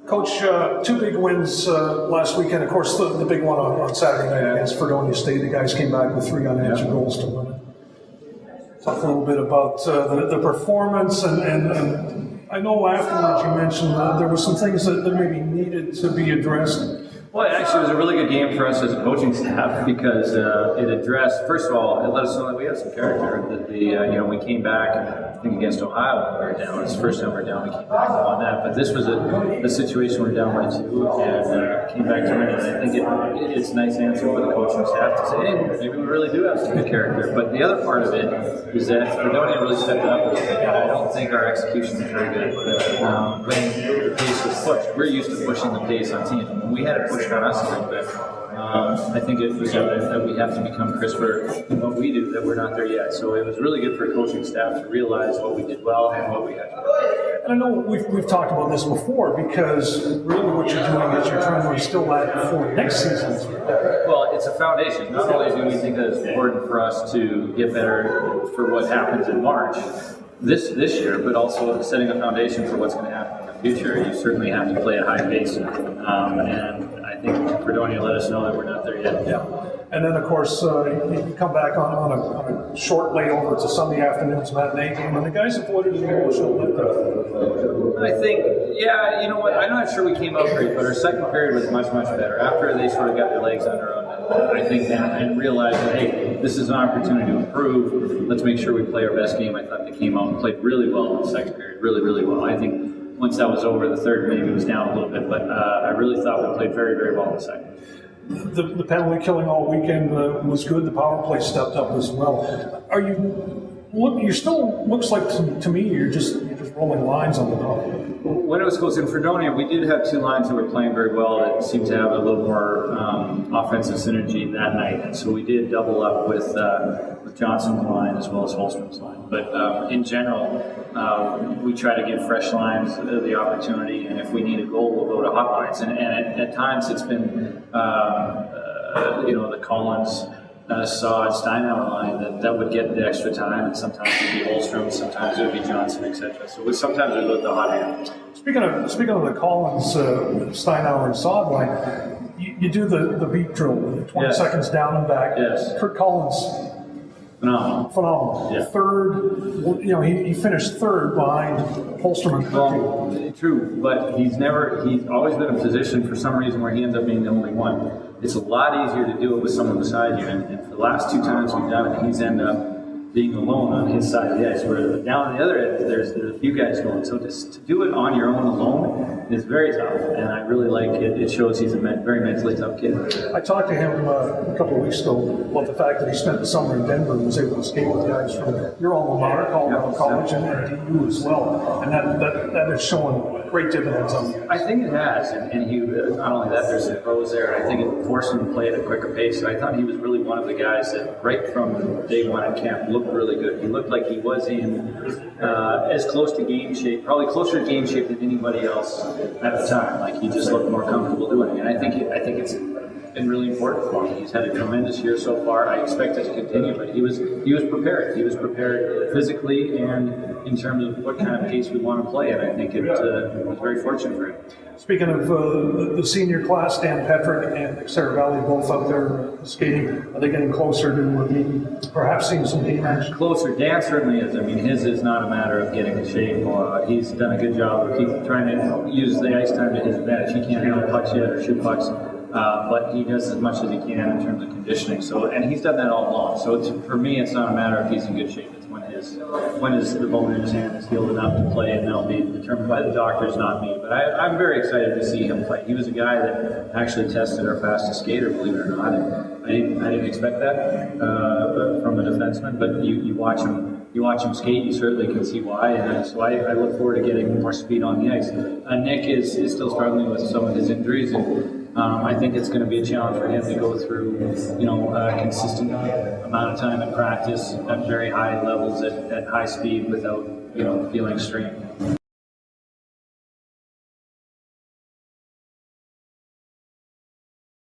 Coach, two big wins last weekend. Of course, the big one on Saturday night against Fredonia State. The guys came back with 3 unanswered goals to win it. Talk a little bit about the performance, and I know afterwards you mentioned there were some things that maybe needed to be addressed. Well, actually, it was a really good game for us as a coaching staff because it addressed, first of all, it let us know that we had some character. That we came back, I think against Ohio, we were down. It was the first time we were down, we came back and won that. But this was a situation where we were down by 2 and came back to win it. And I think it's a nice answer for the coaching staff to say, hey, maybe we really do have some good character. But the other part of it is that Fredonia really stepped up a little bit. And I don't think our execution was very good. When the pace was pushed, we're used to pushing the pace on teams. When we had to push on us a little bit. I think it was evident that we have to become crisper in what we do, that we're not there yet. So it was really good for coaching staff to realize what we did well and what we had to do. And I know we've talked about this before, because really what you're doing is you're trying to instill that for next season. Well, it's a foundation. Not only do we think that it's important for us to get better for what happens in March this year, but also setting a foundation for what's going to happen in the future. You certainly have to play at high pace, and I think Fredonia let us know that we're not there yet. Yeah. And then, of course, you come back on a short layover. It's a Sunday afternoon's matinee game, and the guys avoided the emotional letdown. I think, yeah, you know what, I'm not sure we came out great, but our second period was much, much better. After they sort of got their legs under them, I think, and realized that, hey, this is an opportunity to improve. Let's make sure we play our best game. I thought they came out and played really well in the second period, really, really well. I think once that was over, the third maybe was down a little bit, but I really thought we played very, very well in the second. The penalty killing all weekend was good. The power play stepped up as well. You still looks like to me you're just rolling lines on the top. When it was close in Fredonia, we did have 2 lines that were playing very well that seemed to have a little more offensive synergy that night, and so we did double up with Johnson's line as well as Holstrom's line. But in general, we try to give fresh lines the opportunity, and if we need a goal, we'll go to hot lines. And at times it's been the Collins, Sod, Steinauer line that would get the extra time, and sometimes it would be Holstrom, sometimes it would be Johnson, etc. So sometimes we go to the hot hand. Speaking of the Collins, Steinauer, and Sod line, you do the beat drill, 20 seconds down and back. Yes. Kurt Collins. Phenomenal. Yeah. Third, he finished third behind Holstrom and Kirk. Well, true, but he's always been in a position for some reason where he ends up being the only one. It's a lot easier to do it with someone beside you, and for the last 2 times we've done it, he's ended up being alone on his side of the ice, where down on the other end, there's a few guys going. So to do it on your own alone is very tough, and I really like it. It shows he's a very mentally tough kid. I talked to him a couple of weeks ago about the fact that he spent the summer in Denver and was able to skate with guys from your alma mater, Colorado College, and DU as well, and that has shown great dividends on the ice. I think it has, and he not only that, there's some pros there. I think it forced him to play at a quicker pace. So I thought he was really one of the guys that right from day one at camp looked really good. He looked like he was in as close to game shape, probably closer to game shape than anybody else at the time. Like he just looked more comfortable doing it, and I think it's been really important for him. He's had a tremendous year so far. I expect it to continue, but he was prepared. He was prepared physically and in terms of what kind of pace we want to play, and I think it was very fortunate for him. Speaking of the senior class, Dan Petrick and Sarah Valley both out there skating. Are they getting closer to perhaps seeing some game action? Closer. Dan certainly is. I mean, his is not a matter of getting in shape. He's done a good job of trying to use the ice time to his advantage. He can't handle pucks yet or shoot pucks. But he does as much as he can in terms of conditioning. And he's done that all along. So for me, it's not a matter of he's in good shape. It's when the bone in his hand is healed enough to play, and that'll be determined by the doctors, not me. But I'm very excited to see him play. He was a guy that actually tested our fastest skater, believe it or not. I didn't expect that from a defenseman. But you watch him skate, you certainly can see why, and so I look forward to getting more speed on the ice. Nick is still struggling with some of his injuries, and I think it's going to be a challenge for him to go through, a consistent amount of time in practice at very high levels at high speed without, feeling strained.